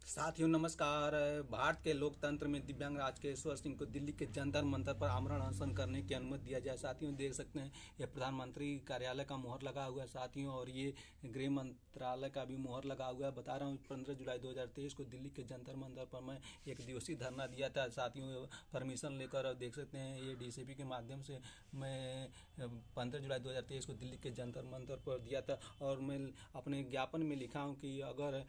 साथियों नमस्कार। भारत के लोकतंत्र में दिव्यांग राजकेश्वर सिंह को दिल्ली के जंतर मंतर पर आमरण अनशन करने की अनुमति दिया जाए। साथियों देख सकते हैं ये प्रधानमंत्री कार्यालय का मुहर लगा हुआ है साथियों, और ये गृह मंत्रालय का भी मुहर लगा हुआ है। बता रहा हूँ 15 जुलाई 2023 को दिल्ली के जंतर मंतर पर मैं एक दिवसीय धरना दिया था साथियों, परमिशन लेकर। देख सकते हैं ये डीसीपी के माध्यम से मैं 15 जुलाई 2023 को दिल्ली के जंतर मंतर पर दिया था, और मैं अपने ज्ञापन में लिखा हूँ कि अगर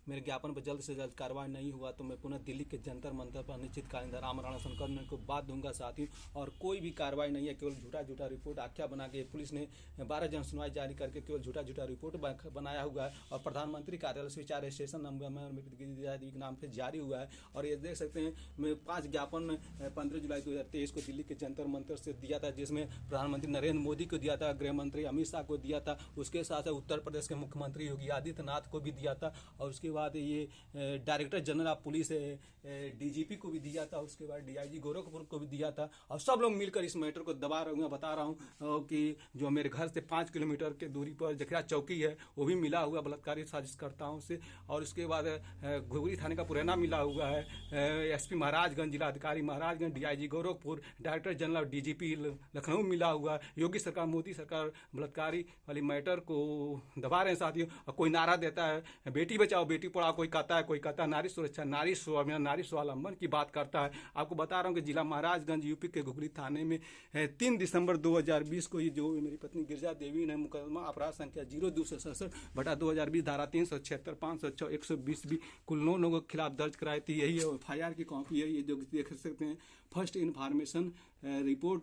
मेरे ज्ञापन पर जल्द से जल्द कार्रवाई नहीं हुआ तो मैं पुनः दिल्ली के जंतर मंतर पर अनिश्चितकालीन आमरण अनशन करने को बाध्य दूंगा साथियों। और कोई भी कार्रवाई नहीं है, केवल झूठा रिपोर्ट आख्या बना के पुलिस ने 12 जन सुनवाई जारी करके केवल झूठा रिपोर्ट बनाया हुआ है, और प्रधानमंत्री कार्यालय से 4 स्टेशन नंबर के नाम पे जारी हुआ है। और ये देख सकते हैं मैं 5 ज्ञापन 15 जुलाई 2023 को दिल्ली के जंतर मंतर से दिया था, जिसमें प्रधानमंत्री नरेंद्र मोदी को दिया था, गृह मंत्री अमित शाह को दिया था, उसके साथ उत्तर प्रदेश के मुख्यमंत्री योगी आदित्यनाथ को भी दिया था, और उसके बाद ये director general of police DGP को भी दिया था, उसके बाद डीआईजी गोरखपुर को भी दिया था। और सब लोग मिलकर इस मैटर को दबा रहे हैं। बता रहा हूँ कि जो मेरे घर से 5 किलोमीटर के दूरी पर जखरा चौकी है वो भी मिला हुआ बलात्कारी साजिशकर्ताओं से। और उसके बाद घुघरी थाने का पुराना मिला हुआ है, एसपी महाराजगंज, जिलाधिकारी Maharajganj, DIG Gorakhpur, director general और डीजीपी लखनऊ मिला हुआ है। योगी सरकार, मोदी सरकार बलात्कारी वाली मैटर को दबा रहे हैं साथियों। और कोई नारा देता है बेटी बचाओ बेटी पढ़ाओ, कोई कहता है नारी सुरक्षा, नारी स्वावलंबन की बात करता है। आपको बता रहा हूँ कि जिला महाराजगंज यूपी के घुघरी थाने में 3 दिसंबर 2020 को ये जो मेरी पत्नी गिरजा देवी ने मुकदमा अपराध संख्या 0267/2020 धारा 376, 506, 120 भी कुल 9 लोगों के खिलाफ दर्ज कराई थी। यही एफआईआर की कॉपी है, ये जो देख सकते हैं। फर्स्ट इन्फॉर्मेशन रिपोर्ट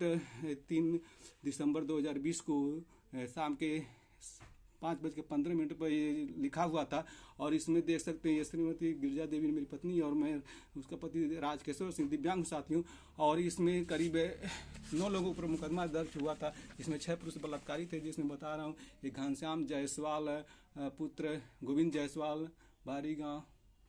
3 दिसंबर 2020 को शाम के 5:15 पर ये लिखा हुआ था। और इसमें देख सकते हैं ये श्रीमती गिरजा देवी मेरी पत्नी और मैं उसका पति राजकेश्वर सिंह दिव्यांग साथियों। और इसमें करीब 9 लोगों पर मुकदमा दर्ज हुआ था, जिसमें 6 पुरुष बलात्कारी थे, जिसमें बता रहा हूँ ये घनश्याम जायसवाल पुत्र गोविंद जायसवाल, बारी गाँव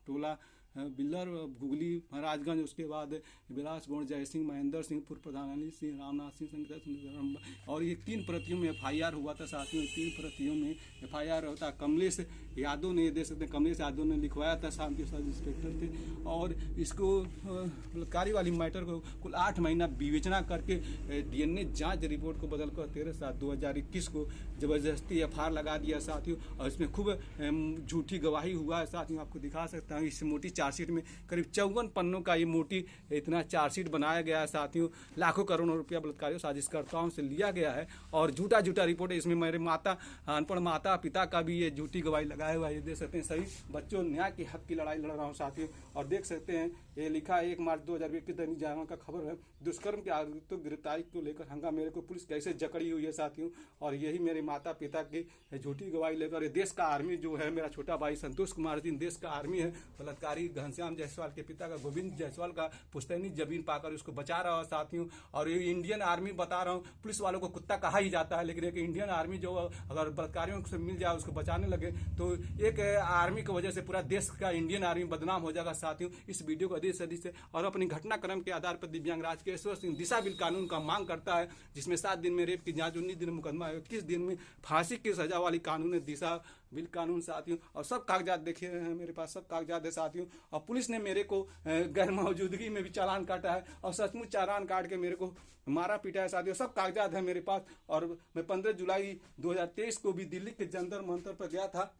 टोला बिल्लर घुगली महाराजगंज, उसके बाद विलास गौड़, जय सिंह, महेंद्र सिंह, पूर्व प्रधान सिंह, रामनाथ सिंह। और ये 3 प्रतियों में एफआईआर हुआ था साथियों। 3 प्रतियों में एफआईआर होता। कमलेश यादव ने, देख सकते हैं कमलेश यादव ने लिखवाया था, शाम के सब इंस्पेक्टर थे। और इसको बलात्कारी वाली मैटर को कुल 8 महीना विवेचना करके डीएनए जांच रिपोर्ट को बदलकर 13/7/2021 को जबरदस्ती एफआईआर लगा दिया साथियों। और इसमें खूब झूठी गवाही हुआ है साथियों। आपको दिखा सकता हूँ इस मोटी चार्जशीट में करीब 54 पन्नों का ये मोटी इतना चार्जशीट बनाया गया है साथियों। लाखों करोड़ों रुपया बलात्कारियों साजिशकर्ताओं से लिया गया है, और झूठा रिपोर्ट है। इसमें मेरे अनपढ़ माता पिता का भी ये झूठी गवाही लगाया हुआ है। ये देख सकते हैं सभी बच्चों न्याय के हक की लड़ाई लड़ रहा हूँ साथियों। और देख सकते हैं ये लिखा है 1 मार्च 2020 की दैनिक जागरण का खबर है, दुष्कर्म के आरोपियों की गिरफ्तारी को लेकर हंगामा, मेरे को पुलिस कैसे जकड़ी हुई है साथियों। और यही मेरे माता पिता की झूठी गवाही लेकर ये देश का आर्मी जो है, मेरा छोटा भाई संतोष कुमार सिंह देश का आर्मी है, बलात्कारी घनश्याम जायसवाल के पिता का गोविंद जायसवाल का पुश्तैनी जमीन पाकर उसको बचा रहा है साथियों। और ये इंडियन आर्मी बता रहा हूँ, पुलिस वालों को कुत्ता कहा ही जाता है, लेकिन एक इंडियन आर्मी जो अगर बलात्कारियों से मिल जाए उसको बचाने लगे तो एक आर्मी की वजह से पूरा देश का इंडियन आर्मी बदनाम हो जाएगा साथियों। इस वीडियो को अधिक से अधिक से और अपनी घटनाक्रम के आधार पर दिव्यांग राजकेश्वर सिंह दिशा बिल कानून का मांग करता है, जिसमें 7 दिन में रेप की जांच, 19 दिन में मुकदमा, 21 दिन में फांसी की सजा वाली कानून है दिशा बिल कानून साथियों। और सब कागजात देखिए हैं मेरे पास, सब कागजात है साथियों। और पुलिस ने मेरे को गैर मौजूदगी में भी चालान काटा है, और सचमुच चालान काट के मेरे को मारा पीटा है साथियों। सब कागजात है मेरे पास। और मैं 15 जुलाई 2023 को भी दिल्ली के जंतर मंतर पर गया था,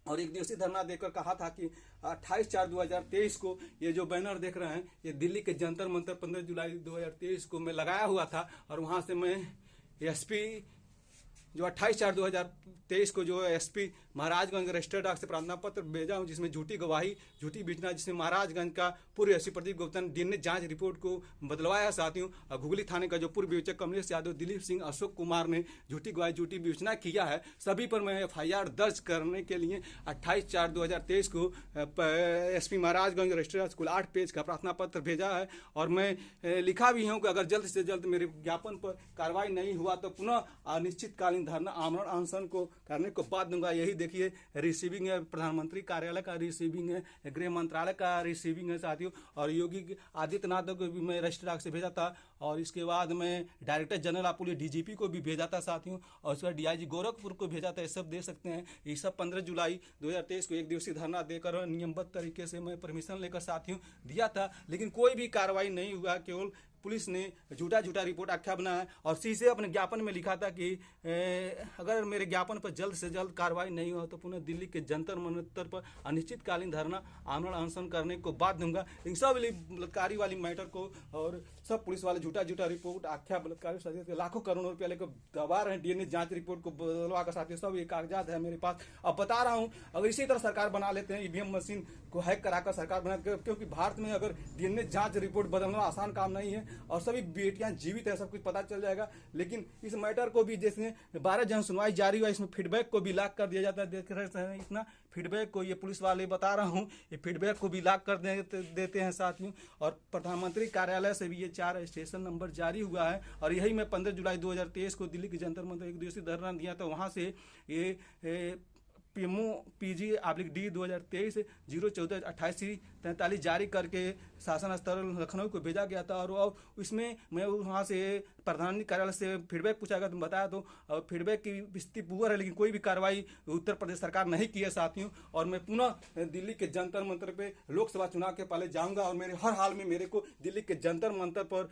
और एक दिवसीय धरना देकर कहा था कि 28/4/2023 को ये जो बैनर देख रहे हैं ये दिल्ली के जंतर मंतर 15 जुलाई 2023 को मैं लगाया हुआ था। और वहां से मैं एसपी जो 28/4/2023 को जो एसपी महाराजगंज रजिस्टर्ड डाक से प्रार्थना पत्र भेजा हूँ, जिसमें झूठी गवाही, झूठी बीचना, जिसमें महाराजगंज का पूर्व एसपी प्रदीप गुप्ता ने डीएनए जांच रिपोर्ट को बदलवाया साथियों। और घुगली थाने का जो पूर्व विवेचक कमलेश यादव, दिलीप सिंह, अशोक कुमार ने झूठी गवाही, झूठी विवेचना किया है। सभी पर मैं एफआईआर दर्ज करने के लिए 28/4/2023 को एसपी महाराजगंज रजिस्टर्ड कुल 8 पेज का प्रार्थना पत्र भेजा है। और मैं लिखा भी हूँ कि अगर जल्द से जल्द मेरे ज्ञापन पर कार्रवाई नहीं हुआ तो पुनः अनिश्चितकालीन धरना आमरण अनशन को करने को बाध्य दूंगा। यही देखिए रिसीविंग है, प्रधानमंत्री कार्यालय का रिसीविंग है, गृह मंत्रालय का रिसीविंग है साथियों। और योगी आदित्यनाथ को भी मैं रजिस्टर डाक से भेजा था, और इसके बाद मैं director general of police DGP को भी भेजा था साथियों, और उसके बाद डीआईजी गोरखपुर को भेजा था। ये सब दे सकते हैं। ये सब 15 जुलाई 2023 को एक दिवसीय धरना देकर नियमबद्ध तरीके से मैं परमिशन लेकर साथियों दिया था, लेकिन कोई भी कार्रवाई नहीं हुआ। केवल पुलिस ने झूठा रिपोर्ट आख्या बनाया और सीधे अपने ज्ञापन में लिखा था कि अगर मेरे ज्ञापन पर जल्द से जल्द कार्रवाई नहीं हो तो पुनः दिल्ली के जंतर मंतर पर अनिश्चितकालीन धरना आमरण अनशन करने को बाध्य दूंगा। इन सब बलात्कारी वाली मैटर को और सब पुलिस वाले झूठा रिपोर्ट आख्या बलात्कारी लाखों करोड़ों रुपया लेकर दबा रहे हैं। डीएनए जांच रिपोर्ट को बदलवा कर साथियों सब ये कागजात है मेरे पास। अब बता रहा हूँ, अगर इसी तरह सरकार बना लेते हैं, ईवीएम मशीन को हैक कराकर सरकार बना, क्योंकि भारत में अगर डीएनए जांच रिपोर्ट बदलना आसान काम नहीं है और सभी बेटियां जीवित है, सब कुछ पता चल जाएगा। लेकिन इस मैटर को भी जैसे 12 जन सुनवाई जारी हुआ, इसमें फीडबैक को भी लॉक कर दिया जाता है। देख रहे हैं इतना फीडबैक को, ये पुलिस वाले बता रहा हूँ, ये फीडबैक को भी लॉक कर देते हैं साथियों। और प्रधानमंत्री कार्यालय से भी ये 4 स्टेशन नंबर जारी हुआ है। और यही मैं 15 जुलाई 2023 को दिल्ली के जंतर मंतर एक दिवसीय धरना दिया था, वहाँ से ये PG/D 2023 014/28 जारी करके शासन स्तर लखनऊ को भेजा गया था। और इसमें मैं वहाँ से प्रधानमंत्री कार्यालय से फीडबैक पूछा गया, तुम बताया तो फीडबैक की स्थिति पुअर है, लेकिन कोई भी कार्रवाई उत्तर प्रदेश सरकार नहीं की है साथियों। और मैं पुनः दिल्ली के जंतर मंतर पे लोकसभा चुनाव के पहले जाऊंगा और मेरे हर हाल में मेरे को दिल्ली के जंतर मंतर पर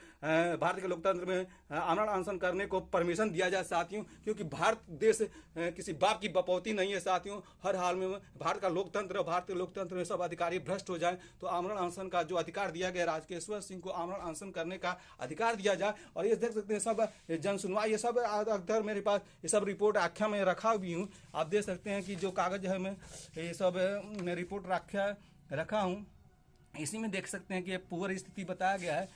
भारत के लोकतंत्र में आमरण अनशन करने को परमिशन दिया जाए साथियों, क्योंकि भारत देश किसी बाप की बपौती नहीं है साथियों। हर हाल में भारत का लोकतंत्र, भारत के लोकतंत्र में सब अधिकारी भ्रष्ट हो जाए तो आमरण अनशन का जो अधिकार दिया गया राजकेश्वर सिंह को आमरण अनशन करने का अधिकार दिया जाए। और ये देख सकते हैं सब जन सुनवाई, ये सब अक्सर मेरे पास ये सब रिपोर्ट आख्या में रखा भी हूँ। आप देख सकते हैं कि जो कागज है मैं ये सब मैं रिपोर्ट रखा हूँ, इसी में देख सकते हैं कि पूरी स्थिति बताया गया है।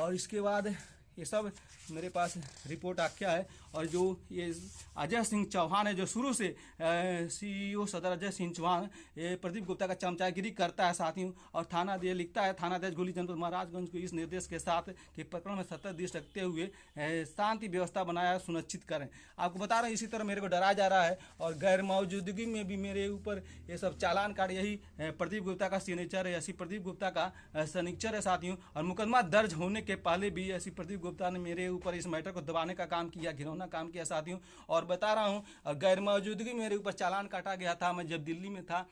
और इसके बाद ये सब मेरे पास रिपोर्ट आख्या है। और जो ये अजय सिंह चौहान है, जो शुरू से CEO सदर अजय सिंह चौहान ये प्रदीप गुप्ता का चमचागिरी करता है साथियों। और थानाध्यक्ष लिखता है, थानाध्यक्ष गोली जनपद महाराजगंज को इस निर्देश के साथ कि प्रकरण में सतत दृष्टि रखते हुए शांति व्यवस्था बनाया सुनिश्चित करें। आपको बता रहे हैं, इसी तरह मेरे को डराया जा रहा है। और गैर मौजूदगी में भी मेरे ऊपर ये सब चालान काट, यही प्रदीप गुप्ता का सिग्नेचर है, ऐसी प्रदीप गुप्ता का सिग्नेचर है साथियों। और मुकदमा दर्ज होने के पहले भी ऐसी प्रदीप गुप्ता ने मेरे ऊपर इस मैटर को दबाने का काम किया, घिनौना काम किया साथियों। और बता रहा हूँ, गैर मौजूदगी मेरे ऊपर चालान काटा गया था। मैं जब दिल्ली में था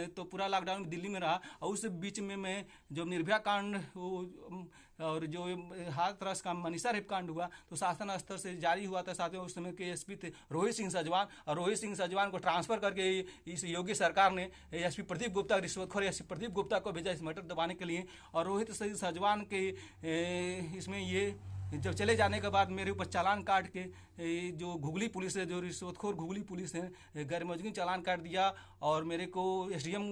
तो पूरा लॉकडाउन में दिल्ली में रहा, और उस बीच में मैं जो निर्भया कांड और जो हाथरस का मनीषा रेप कांड हुआ तो शासन स्तर से जारी हुआ था साथियों। उस समय के SP थे रोहित सिंह सजवान, और रोहित सिंह सजवान को ट्रांसफर करके इस योगी सरकार ने SP प्रदीप गुप्ता, रिश्वतखोर SP प्रदीप गुप्ता को भेजा इस मैटर दबाने के लिए। और रोहित सजवान के इसमें ये जब चले जाने के बाद मेरे ऊपर चालान काट के जो घुगली पुलिस है, जो रिश्वतखोर घुगली पुलिस है, गैर मौजूदगी चालान काट दिया और मेरे को SDM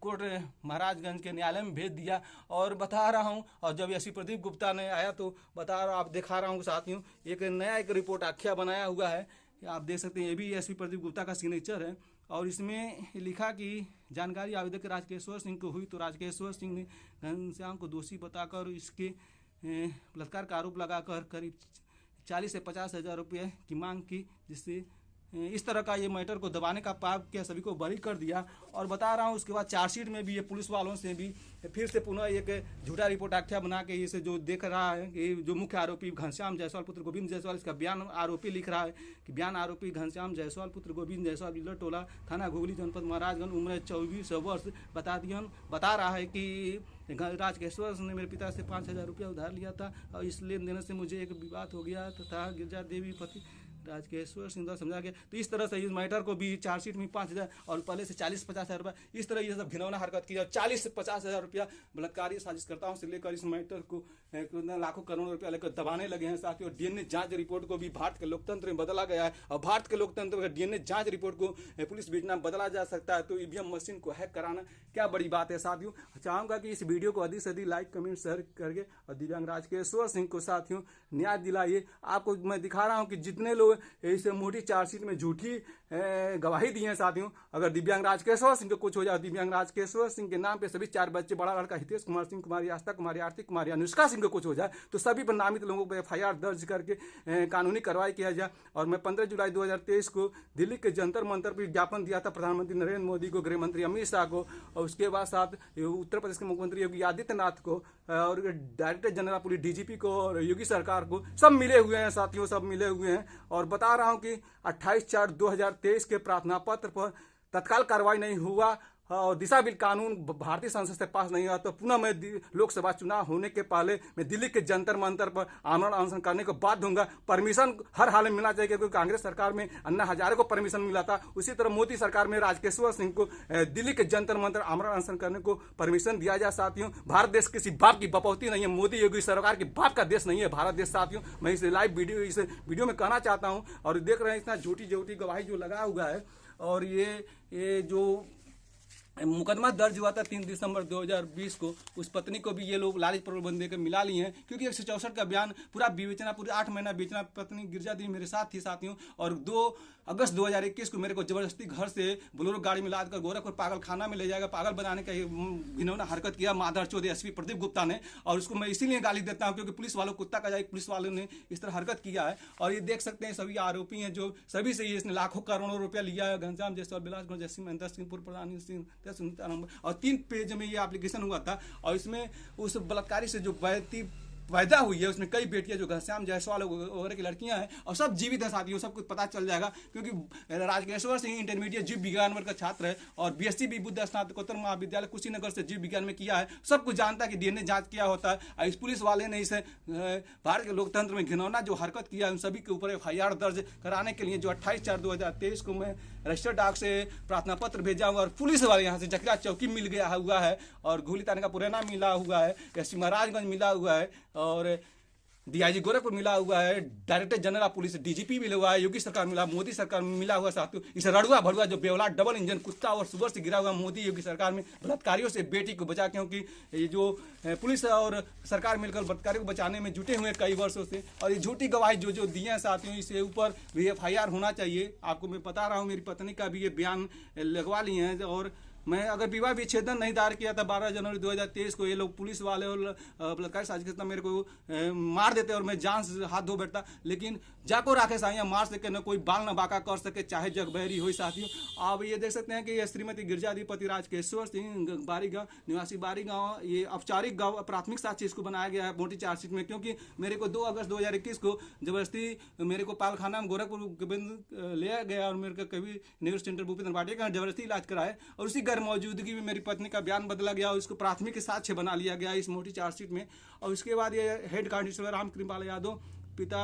कोर्ट महाराजगंज के न्यायालय में भेज दिया। और बता रहा हूँ, और जब SP प्रदीप गुप्ता ने आया तो बता रहा, आप दिखा रहा हूँ साथियों, एक नया रिपोर्ट आख्या बनाया हुआ है, आप देख सकते हैं। ये भी SP प्रदीप गुप्ता का सिग्नेचर है। और इसमें लिखा कि जानकारी आवेदक राजकेश्वर सिंह को हुई तो राजकेश्वर सिंह ने घनश्याम को दोषी बताकर इसके बलात्कार का आरोप लगाकर करीब 40 से 50 हज़ार रुपये की मांग की, जिससे इस तरह का ये मैटर को दबाने का पाप किया, सभी को बरी कर दिया। और बता रहा हूँ, उसके बाद चार्जशीट में भी ये पुलिस वालों से भी फिर से पुनः एक झूठा रिपोर्ट आख्या बना के इसे जो देख रहा है कि जो मुख्य आरोपी घनश्याम जायसवाल पुत्र गोविंद जायसवाल, इसका बयान आरोपी लिख रहा है कि बयान आरोपी घनश्याम जायसवाल पुत्र गोविंद जायसवाल बिल्डर टोला थाना घुगली जनपद महाराजगंज उम्र 24 वर्ष बता रहा है कि राजकेश्वर ने मेरे पिता से 5,000 रुपया उधार लिया था और इस लेन देन से मुझे एक विवाद हो गया तथा गिरजा देवी पति राजकेश्वर सिंह द्वारा समझा गया। तो इस तरह से इस मैटर को भी चार्जशीट में 5,000 और पहले से 40-50 हज़ार रुपया, इस तरह ये सब घिनौना हरकत की। और 40 से 50 हज़ार रुपया बलात्कारी साजिशकर्ताओं से लेकर इस मैटर को लाखों करोड़ों रुपया लेकर दबाने लगे हैं साथियों। DNA जांच रिपोर्ट को भी भारत के लोकतंत्र में बदला गया है और भारत के लोकतंत्र में DNA जांच रिपोर्ट को पुलिस भेजना बदला जा सकता है, तो EVM मशीन को हैक कराना क्या बड़ी बात है साथियों। चाहूँगा कि इस वीडियो को अधिक से अधिक लाइक कमेंट शेयर करके और दिव्यांग राजकेश्वर सिंह को साथियों न्याय दिलाइए। आपको मैं दिखा रहा हूँ कि जितने लोग इस मोटी चार्जशीट में झूठी गवाही दी है साथियों। अगर दिव्यांग राजकेश्वर सिंह को कुछ हो जाए, दिव्यांग राजकेश्वर सिंह के नाम पे सभी 4 बच्चे, बड़ा लड़का हितेश कुमार सिंह, कुमारी आस्था कुमारी, आरती कुमारी, अनुष्का सिंह को कुछ हो जाए तो सभी पर नामित लोगों पर FIR दर्ज करके कानूनी कार्रवाई किया जाए। और मैं 15 जुलाई 2023 को दिल्ली के जंतर मंतर पर विज्ञापन दिया था प्रधानमंत्री नरेंद्र मोदी को, गृह मंत्री अमित शाह को, और उसके बाद साथ उत्तर प्रदेश के मुख्यमंत्री योगी आदित्यनाथ को, और डायरेक्टर जनरल पुलिस DGP को, और योगी सरकार को, सब मिले हुए हैं साथियों, सब मिले हुए हैं। और बता रहा हूं कि 28/4/2023 के प्रार्थना पत्र पर तत्काल कार्रवाई नहीं हुआ और दिशा बिल कानून भारतीय संसद से पास नहीं हुआ तो पुनः मैं लोकसभा चुनाव होने के पहले मैं दिल्ली के जंतर मंतर पर आमरण अनशन करने को बाध्य होऊंगा। परमिशन हर हाल में मिलना चाहिए, क्योंकि कांग्रेस सरकार में अन्ना हजारे को परमिशन मिला था, उसी तरह मोदी सरकार में राजकेश्वर सिंह को दिल्ली के जंतर मंतर आमरण अनशन करने को परमिशन दिया जाए। साथियों, भारत देश किसी बाप की बपौती नहीं है, मोदी योगी सरकार के बाप का देश नहीं है भारत देश। साथियों, मैं इस लाइव वीडियो में कहना चाहता हूँ। और देख रहे हैं इतना झूठी गवाही जो लगा हुआ है, और ये जो मुकदमा दर्ज हुआ था 3 दिसंबर 2020 को, उस पत्नी को भी ये लोग लालच प्रलोभन देकर मिला लिए हैं, क्योंकि 164 का बयान पूरा विवेचना, पूरे 8 महीना बेचना। पत्नी गिरजा देवी मेरे साथ थी साथियों, और 2 अगस्त 2021 को मेरे को जबरदस्ती घर से बोलेरो गाड़ी में लाद कर गोरखपुर पागल खाना में ले जाएगा, पागल बनाने का घिनौना हरकत किया माधर चौधरी SP प्रदीप गुप्ता ने। और उसको मैं इसीलिए गाली देता हूँ क्योंकि पुलिस वालों कुत्ता का जाए, पुलिस वालों ने इस तरह हरकत किया है। और ये देख सकते हैं सभी आरोपी हैं, जो सभी से इसने लाखों करोड़ों रुपया लिया है। घनश्याम जायसवाल, बिलास जैसी महेंद्र सिंहपुर, प्रधान सिंह, और 3 पेज में ये एप्लीकेशन हुआ था। और इसमें उस बलात्कारी से जो पैदा हुई है, उसमें कई बेटियां जो घनश्याम जायसवाल वगैरह की लड़कियां हैं, और सब जीवित है साथियों, सब कुछ पता चल जाएगा। क्योंकि राजकेश्वर सिंह इंटरमीडिएट जीव विज्ञान वर्ग का छात्र है, और BSc भी बुद्ध स्नातकोत्तर महाविद्यालय कुशीनगर से जीव विज्ञान में किया है। सब कुछ जानता है कि DNA जांच क्या होता है। इस पुलिस वाले ने इसे भारत के लोकतंत्र में घिनौना जो हरकत किया है, उन सभी के ऊपर FIR दर्ज कराने के लिए जो 28/4/2023 को मैं रजिस्टर्ड डाक से प्रार्थना पत्र भेजा हुआ, और पुलिस वाले यहाँ से जकरा चौकी मिल गया हुआ है, और घूली थाने का पुराना मिला हुआ है, SC महाराजगंज मिला हुआ है, और DIG गोरखपुर मिला हुआ है, डायरेक्टर जनरल पुलिस DGP मिला हुआ है, योगी सरकार मिला, मोदी सरकार में मिला हुआ साथियों। इस रड़ुआ भड़ुआ जो बेवला डबल इंजन कुत्ता और सुअर से गिरा हुआ मोदी योगी सरकार में बलात्कारियों से बेटी को बचा, क्योंकि ये जो पुलिस और सरकार मिलकर बलात्कारियों को बचाने में जुटे हुए कई वर्षों से। और ये झूठी गवाही जो दिए हैं साथियों, इसके ऊपर भी FIR होना चाहिए। आपको मैं बता रहा हूँ, मेरी पत्नी का भी ये बयान लगवा लिए हैं। और मैं अगर विवाह विच्छेदन नहीं दायर किया था 12 जनवरी 2023 को, ये लोग पुलिस वाले और बलात्कार साजिश के मेरे को मार देते और मैं जान से हाथ धो बैठता। लेकिन जाको राखे साइया मार सके न कोई बाल न बाका कर सके, चाहे जग बहरी हो साथियों। आप ये देख सकते हैं कि ये श्रीमती गिरजाधिपति राजकेश्वर सिंह बारीगांव निवासी बारीगांव, ये औपचारिक प्राथमिक साक्ष्य इसको बनाया गया है मोटी चार्जशीट में, क्योंकि मेरे को 2 अगस्त 2021 को जबरदस्ती मेरे को पालखाना में गोरखपुर ले गया, और मेरे को कभी न्यूज सेंटर भूपेंद्र भाटिया का जबरदस्ती इलाज कराया, और उसी मौजूदगी में मेरी पत्नी का बयान बदला गया और उसको प्राथमिक साक्ष्य बना लिया गया इस मोटी चार्जशीट में। और उसके बाद ये हेड कांस्टेबल राम कृपाल यादव, पिता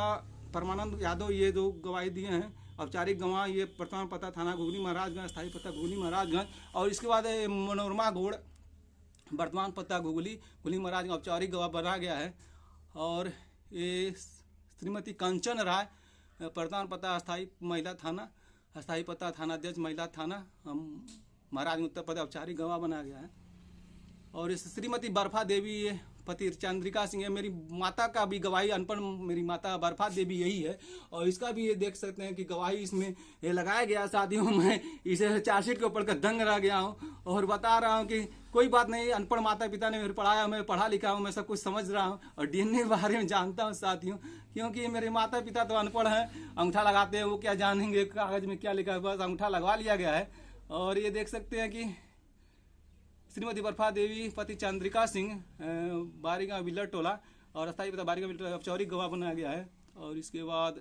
परमानंद यादव, ये 2 गवाही दिए हैं। औपचारिक गवाह ये वर्तमान पता थाना घुगली महाराजगंज, स्थायी पता घुगली महाराजगंज। और इसके बाद मनोरमा गौड़, वर्तमान पता घुगली महाराजगंज, औपचारिक गवाह बना गया है। और ये श्रीमती कंचन राय, वर्तमान पता अस्थायी महिला थाना, अस्थायी पता थानाध्यक्ष महिला थाना महाराज उत्तर प्रदेश, औपचारिक गवाह बना गया है। और इस श्रीमती बर्फा देवी, ये पति चंद्रिका सिंह है, मेरी माता का भी गवाही, अनपढ़ मेरी माता बर्फा देवी यही है, और इसका भी ये देख सकते हैं कि गवाही इसमें ये लगाया गया। साथियों, मैं इसे चार्जशीट के ऊपर का दंग रह गया हूँ, और बता रहा हूँ कि कोई बात नहीं, अनपढ़ माता पिता ने मेरे पढ़ाया, मैं पढ़ा लिखा हूँ, मैं सब कुछ समझ रहा हूँ और DNA के बारे में जानता हूँ साथियों, क्योंकि मेरे माता पिता तो अनपढ़ हैं, अंगूठा लगाते हैं, वो क्या जानेंगे कागज में क्या लिखा है, बस अंगूठा लगवा लिया गया है। और ये देख सकते हैं कि श्रीमती बर्फा देवी, पति चंद्रिका सिंह, बारीगांव विल्लर टोला, और अस्थायी पता बारीगांव विल्लर, औपचारिक गवाह बनाया गया है। और इसके बाद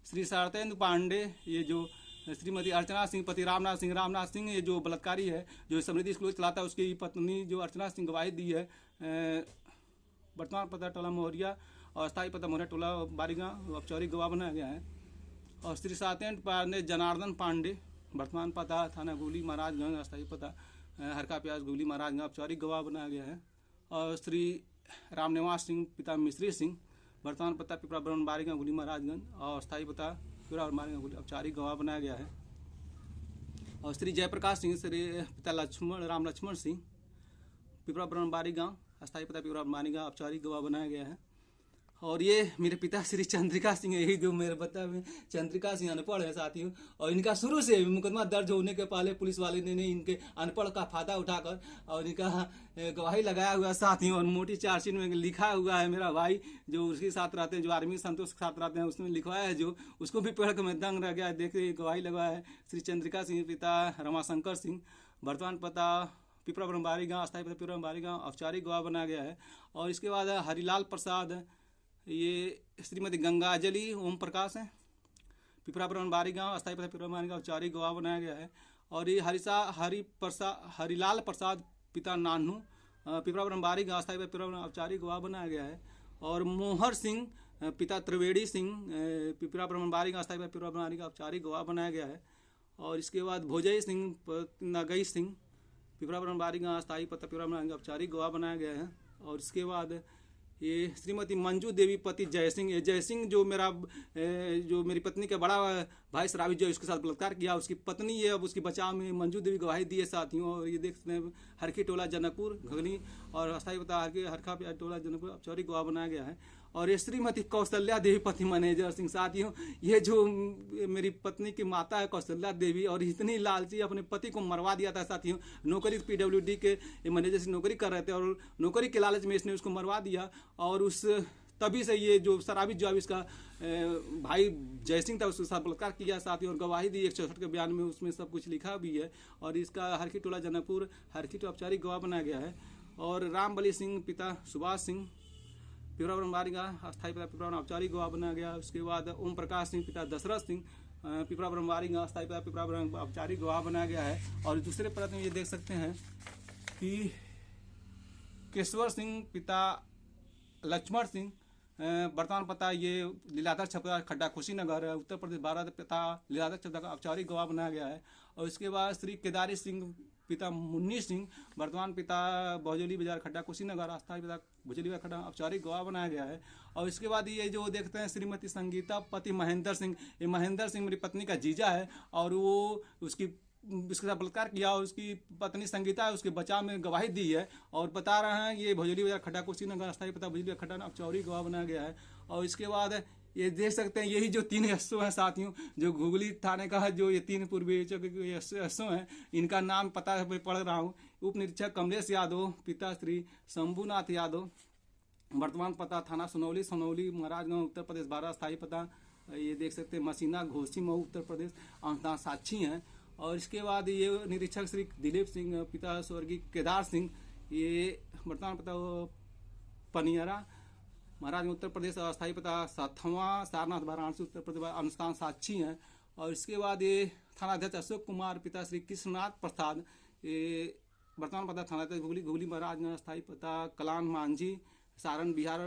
श्री शारदेंद्र पांडे, ये जो श्रीमती अर्चना सिंह, पति रामनाथ सिंह, ये जो बलात्कारी है, जो समृद्धि स्कूल चलाता है, उसकी पत्नी जो अर्चना सिंह गवाही दी है। वर्तमान पता टोला मोहरिया और अस्थायी पता मोहरिया टोला बारीगांव, औपचारिक गवाह बनाया गया है। और श्री सत्येंद्र पांडे, जनार्दन पांडे, वर्तमान पता थाना घुगली महाराजगंज, अस्थायी पता हरका प्याज घुगली महाराजगंज, औपचारिक गवाह बनाया गया है। और श्री रामनिवास सिंह, पिता मिश्री सिंह, वर्तमान पता पिपरा ब्रह्म बारीगांव घुगली महाराजगंज, और अस्थायी पता पिपरा बारीगांव घुगली, औपचारिक गवाह बनाया गया है। और श्री जयप्रकाश सिंह, श्री पिता राम लक्ष्मण सिंह, पिपरा ब्रह्म बारीगांव, अस्थायी पता पिपरा बारीगांव, औपचारिक गवाह बनाया गया है। और ये मेरे पिता श्री चंद्रिका सिंह, यही जो मेरे बता में चंद्रिका सिंह अनपढ़ है साथियों। और इनका शुरू से मुकदमा दर्ज होने के पहले पुलिस वाले ने इनके अनपढ़ का फायदा उठाकर और इनका गवाही लगाया हुआ साथियों। और मोटी चार्जशीट में लिखा हुआ है, मेरा भाई जो उसके साथ रहते हैं, जो आर्मी संतोष के साथ रहते हैं, उसने लिखवाया है जो, उसको भी पढ़ के मैं दंग रह गया। देखिए गवाही लगवाया है श्री चंद्रिका सिंह, पिता रमाशंकर सिंह, वर्तमान पता पिपरा ब्रह्मबारी गाँव, अस्थायी पता पिपरा ब्रह्मबारी गाँव, औपचारिक गवाह बनाया गया है। और इसके बाद हरिलाल प्रसाद, ये श्रीमती गंगाजली ओम प्रकाश है, पिपरा ब्रह्मबारी गाँव, अस्थायी पता पिपरा ब्रह्मबारी गाँव, औपचारिक गवाह बनाया गया है। और ये हरिलाल प्रसाद पिता नानू, पिपरा ब्रह्मबारी गाँव, अस्थायी पता पिपरा औपचारिक गवाह बनाया गया है। और मोहर सिंह पिता त्रिवेणी सिंह, पिपरा ब्रह्मबारी गाँव, अस्थायी पता पिपरा ब्रह्मबारी गाँव, औपचारिक गवाह बनाया गया है। और इसके बाद भोजई सिंह नगई सिंह, पिपरा ब्रह्मबारी गाँव, अस्थायी पता पिपरा ब्रह्मबारी गाँव, औपचारिक गवाह बनाया गया है। और इसके बाद ये श्रीमती मंजू देवी पति जयसिंह, ये जयसिंह जो मेरी पत्नी का बड़ा भाई शराबी जो उसके साथ बलात्कार किया, उसकी पत्नी ये, अब उसकी बचाव में मंजू देवी गवाही दी है साथियों। और ये देख सकते हैं हरखी टोला जनकपुर घगनी और अस्थायी पता हरखा टोला जनकपुर, औपचारिक गवाह बनाया गया है। और ये श्रीमती कौशल्या देवी पति मैनेजर सिंह साथियों, ये जो मेरी पत्नी की माता है कौशल्या देवी, और इतनी लालची अपने पति को मरवा दिया था साथियों। नौकरी PWD के मैनेजर से नौकरी कर रहे थे और नौकरी के लालच में इसने उसको मरवा दिया। और उस तभी से ये जो शराबी जो इसका भाई जयसिंह था उसके साथ बलात्कार किया साथी। और गवाही दी 164 के बयान में, उसमें सब कुछ लिखा भी है। और इसका हरखी टोला जनकपुर हरखी टोला औपचारिक गवाह बनाया गया है। और रामबली सिंह पिता सुभाष सिंह, पिपरा ब्रह्मबारी गाँव, अस्थायी पता पिपरा औपचारिक गवाह बनाया गया। उसके बाद ओम प्रकाश सिंह पिता दशरथ सिंह, पिपरा ब्रह्मबारी गाँव, अस्थायी पता पिपरा औपचारिक गवाह बनाया गया है। और दूसरे पद में ये देख सकते हैं कि केशवर सिंह पिता लक्ष्मण सिंह, वर्तमान पता ये लीलाधर छपरा खड्डा कुशीनगर उत्तर प्रदेश भारत, पिता लीलाधर छपरा का औपचारिक गवाह बनाया गया है। और इसके बाद श्री केदारी सिंह पिता मुन्नी सिंह, वर्तमान पिता भोजली बाजार खड्डा कुशीनगर, अस्थायी पिता भोजली बाजार खड्डा, औपचारिक गवाह बनाया गया है। और इसके बाद ये जो देखते हैं श्रीमती संगीता पति महेंद्र सिंह, ये महेंद्र सिंह मेरी पत्नी का जीजा है और वो उसके साथ बलात्कार किया और उसकी पत्नी संगीता है उसके बचाव में गवाही दी है। और बता रहे हैं ये भोजली बाजार खड्डा कुशीनगर, अस्थायी पता भोजली बाजार खड्डा, औपचारिक गवाह बनाया गया है। और इसके बाद ये देख सकते हैं यही जो 3 एसओ हैं साथियों, जो घुगली थाने का है, जो ये 3 पूर्वी एसओ हैं, इनका नाम पता है पढ़ रहा हूँ। उप निरीक्षक कमलेश यादव, पिता श्री शंभुनाथ यादव, वर्तमान पता थाना सोनौली महाराजगंज उत्तर प्रदेश भारत, अस्थायी पता ये देख सकते हैं मसीना घोसी मऊ उत्तर प्रदेश, अंशदान साक्षी हैं। और इसके बाद ये निरीक्षक श्री दिलीप सिंह, पिता स्वर्गीय केदार सिंह, ये वर्तमान पता पनियरा महाराज उत्तर प्रदेश, अस्थायी पता साथवा सारनाथ वाराणसी उत्तर प्रदेश, अनुष्ठान साक्षी हैं। और इसके बाद ये थानाध्यक्ष अशोक कुमार, पिता श्री कृष्णनाथ प्रसाद, ये वर्तमान पता थानाध्यक्ष घुगली महाराज, अस्थायी पता कलान मांझी, सारण बिहार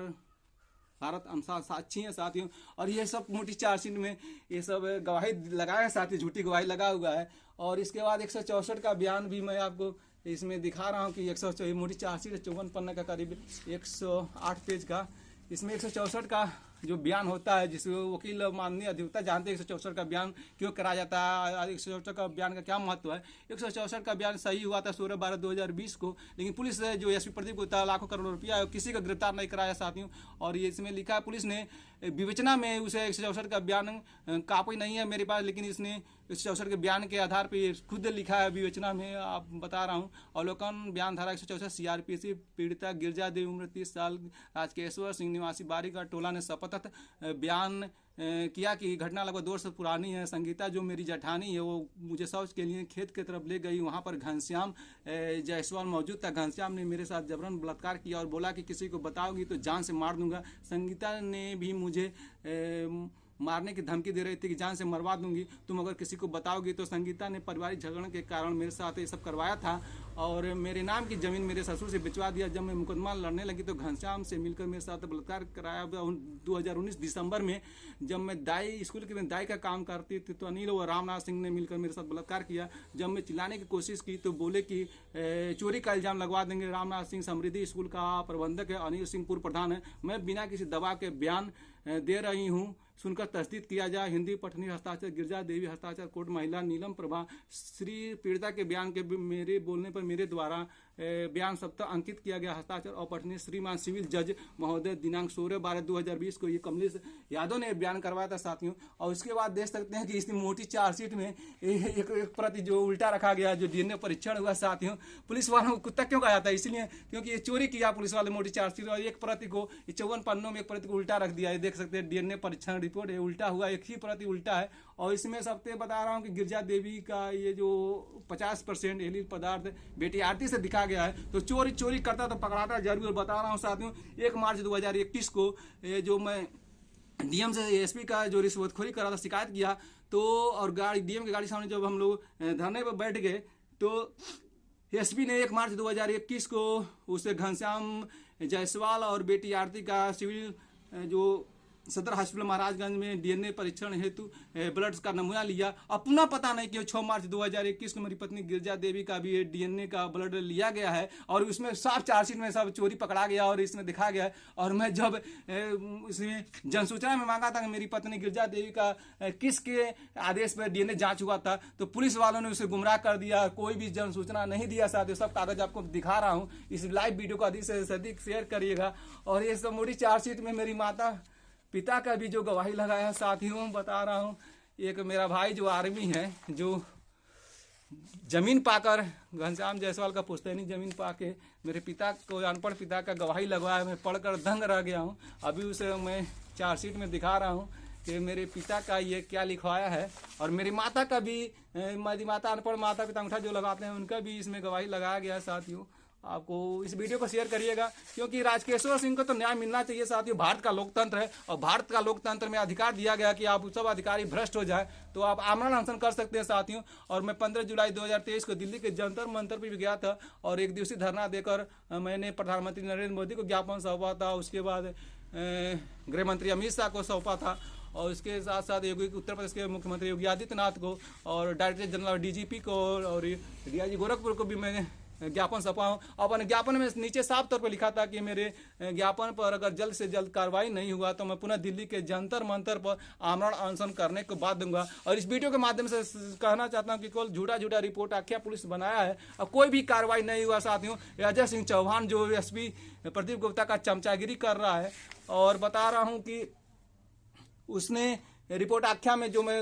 भारत, अनुसार साक्षी हैं साथियों। और ये सब मोटी चार्जशीट में ये सब गवाही लगाया है साथी, झूठी गवाही लगा हुआ है। और इसके बाद 164 का बयान भी मैं आपको इसमें दिखा रहा हूँ कि 164 मोटी चार्जशीट 54 पन्ने का करीब 108 पेज का, इसमें 164 का जो बयान होता है, जिसको वकील माननीय अधिवक्ता जानते हैं 164 का बयान क्यों कराया जाता है, 164 का बयान का क्या महत्व है। 164 का बयान सही हुआ था 16/12/2020 को, लेकिन पुलिस जो एसपी प्रदीप गुप्ता लाखों करोड़ रुपया किसी का गिरफ्तार नहीं कराया साथियों। और ये इसमें लिखा है पुलिस ने विवेचना में उसे 164 का बयान कापी नहीं है मेरे पास, लेकिन इसने 164 के बयान के आधार पर खुद लिखा है विवेचना में, आप बता रहा हूँ। अवलोकन बयान धारा 164 CRPC, पीड़िता गिरजा देवी उम्र 30 साल, राजकेश्वर सिंह निवासी बारीका टोला ने शपथ बयान किया कि घटना लगभग 2 वर्ष पुरानी है। संगीता जो मेरी जेठानी है वो मुझे शौच के लिए खेत की तरफ ले गई, वहाँ पर घनश्याम जायसवाल मौजूद था। घनश्याम ने मेरे साथ जबरन बलात्कार किया और बोला कि किसी को बताओगी तो जान से मार दूंगा। संगीता ने भी मुझे मारने की धमकी दे रही थी कि जान से मरवा दूंगी तुम अगर किसी को बताओगी तो। संगीता ने पारिवारिक झगड़े के कारण मेरे साथ ये सब करवाया था और मेरे नाम की जमीन मेरे ससुर से बिचवा दिया। जब मैं मुकदमा लड़ने लगी तो घनश्याम से मिलकर मेरे साथ बलात्कार कराया। 2019 दिसंबर में जब मैं दाई स्कूल में दाई का काम करती थी तो अनिल और रामनाथ सिंह ने मिलकर मेरे साथ बलात्कार किया। जब मैं चिल्लाने की कोशिश की तो बोले कि चोरी का इल्जाम लगवा देंगे। रामनाथ सिंह समृद्धि स्कूल का प्रबंधक है, अनिल सिंह पूर्व प्रधान है। मैं बिना किसी दबाव के बयान दे रही हूँ, सुनकर तस्दीक किया जाए। हिंदी पठनी हस्ताक्षर गिरजा देवी हस्ताक्षर कोर्ट महिला नीलम प्रभा। श्री पीड़िता के बयान के मेरे बोलने पर मेरे द्वारा बयान सप्ताह अंकित किया गया। हस्ताक्षर और पठनीय श्रीमान सिविल जज महोदय दिनांक 16/12/2020 को ये कमलेश यादव ने बयान करवाया था साथियों। और उसके बाद देख सकते हैं कि इस मोटी चार्जशीट में एक प्रति जो उल्टा रखा गया, जो डीएनए परीक्षण हुआ साथियों। पुलिस वालों को कुत्ता क्यों कहा जाता है? इसलिए क्योंकि ये चोरी किया पुलिस वाले मोटी चार्जशीट, और एक प्रति को 54 पन्नों में एक प्रति को उल्टा रख दिया है। देख सकते हैं डीएनए परीक्षण रिपोर्ट है उल्टा हुआ, एक ही प्रति उल्टा है। और इसमें सबसे बता रहा हूँ कि गिरजा देवी का ये जो 50% एलील पदार्थ बेटी आरती से दिखा गया है, तो चोरी करता तो पकड़ाता जरूर। बता रहा हूँ साथियों, 1 मार्च 2021 को जो मैं डीएम से एसपी का जो रिश्वतखोरी करा था, शिकायत किया, तो और गाड़ी डीएम की गाड़ी सामने जब हम लोग धरने पर बैठ गए, तो एसपी ने 1 मार्च 2021 को उसे घनश्याम जायसवाल और बेटी आरती का सिविल जो सदर हॉस्पिटल महाराजगंज में डीएनए परीक्षण हेतु ब्लड का नमूना लिया। अपना पता नहीं कि 6 मार्च 2021 को मेरी पत्नी गिरजा देवी का भी डीएनए का ब्लड लिया गया है, और उसमें साफ चार्जशीट में सब चोरी पकड़ा गया और इसमें दिखा गया है। और मैं जब इसमें जनसूचना में मांगा था कि मेरी पत्नी गिरजा देवी का किसके आदेश पर डीएनए जांच हुआ था, तो पुलिस वालों ने उसे गुमराह कर दिया, कोई भी जनसूचना नहीं दिया। साथियों, सब कागज आपको दिखा रहा हूँ, इस लाइव वीडियो को अधिक से अधिक शेयर करिएगा। और ये सब मोटी चार्जशीट में मेरी माता पिता का भी जो गवाही लगाया है साथियों, बता रहा हूँ। एक मेरा भाई जो आर्मी है, जो जमीन पाकर घनश्याम जायसवाल का पुश्तैनी जमीन पाके मेरे पिता को, अनपढ़ पिता का गवाही लगवाया। मैं पढ़कर दंग रह गया हूँ। अभी उसे मैं चार्जशीट में दिखा रहा हूँ कि मेरे पिता का ये क्या लिखवाया है। और मेरी माता का भी, मेरी माता अनपढ़ माता पिता अंगूठा जो लगाते हैं, उनका भी इसमें गवाही लगाया गया है साथियों। आपको इस वीडियो को शेयर करिएगा, क्योंकि राजकेश्वर सिंह को तो न्याय मिलना चाहिए साथियों। भारत का लोकतंत्र है, और भारत का लोकतंत्र में अधिकार दिया गया कि आप सब अधिकारी भ्रष्ट हो जाए तो आप आमरण अनशन कर सकते हैं साथियों। और मैं 15 जुलाई 2023 को दिल्ली के जंतर मंतर पर भी गया था, और 1 दिवसीय धरना देकर मैंने प्रधानमंत्री नरेंद्र मोदी को ज्ञापन सौंपा था। उसके बाद गृह मंत्री अमित शाह को सौंपा था, और उसके साथ साथ उत्तर प्रदेश के मुख्यमंत्री योगी आदित्यनाथ को, और डायरेक्टर जनरल डीजीपी को, और डीआईजी गोरखपुर को भी मैं ज्ञापन सौंपा हूँ। अपने ज्ञापन में नीचे साफ तौर पर लिखा था कि मेरे ज्ञापन पर अगर जल्द से जल्द कार्रवाई नहीं हुआ तो मैं पुनः दिल्ली के जंतर मंतर पर आमरण अनशन करने को बात दूंगा। और इस वीडियो के माध्यम से कहना चाहता हूँ कि केवल झूठा रिपोर्ट आख्या पुलिस बनाया है, और कोई भी कार्रवाई नहीं हुआ साथियों। अजय सिंह चौहान जो एसपी प्रदीप गुप्ता का चमचागिरी कर रहा है, और बता रहा हूँ कि उसने रिपोर्ट आख्या में जो मैं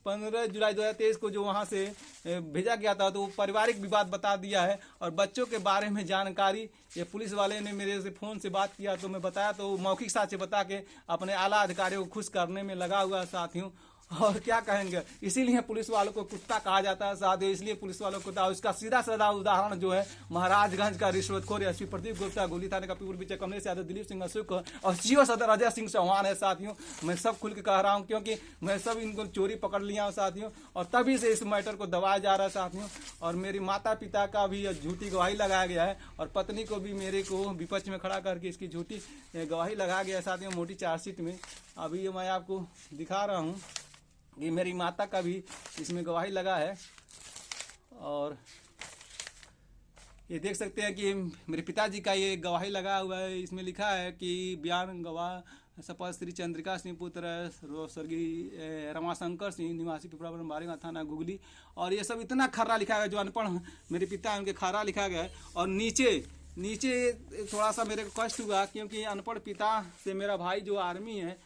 15 जुलाई 2023 को जो वहाँ से भेजा गया था, तो वो पारिवारिक विवाद बता दिया है। और बच्चों के बारे में जानकारी ये पुलिस वाले ने मेरे से फ़ोन से बात किया, तो मैं बताया, तो मौखिक साक्ष्य बता के अपने आला अधिकारियों को खुश करने में लगा हुआ साथियों। और क्या कहेंगे, इसीलिए पुलिस वालों को कुत्ता कहा जाता है साथियों, इसलिए पुलिस वालों को कुत्ता। उसका सीधा साधा उदाहरण जो है महाराजगंज का रिश्वतखोर एसपी प्रदीप गुप्ता, गोली थाने का पूर्व विजय कमलेश यादव, दिलीप सिंह अशोक और सीओ सदर अजय सिंह चौहान है साथियों। मैं सब खुल के कह रहा हूँ, क्योंकि मैं सब इनको चोरी पकड़ लिया हूँ साथियों, और तभी से इस मैटर को दबाया जा रहा है साथियों। और मेरी माता पिता का भी झूठी गवाही लगाया गया है, और पत्नी को भी मेरे को विपक्ष में खड़ा करके इसकी झूठी गवाही लगाया गया है साथियों, मोटी चार्जशीट में। अभी ये मैं आपको दिखा रहा हूँ कि मेरी माता का भी इसमें गवाही लगा है। और ये देख सकते हैं कि मेरे पिताजी का ये गवाही लगा हुआ है। इसमें लिखा है कि बयान गवाह शपथ श्री चंद्रिका सिंह पुत्र स्वर्गीय रमाशंकर सिंह निवासी पिपरापुर बारीगांव थाना गुगली। और ये सब इतना खर्रा लिखा गया, जो अनपढ़ मेरे पिता है उनके खर्रा लिखा गया है। और नीचे थोड़ा सा मेरे को कष्ट हुआ, क्योंकि अनपढ़ पिता से मेरा भाई जो आर्मी है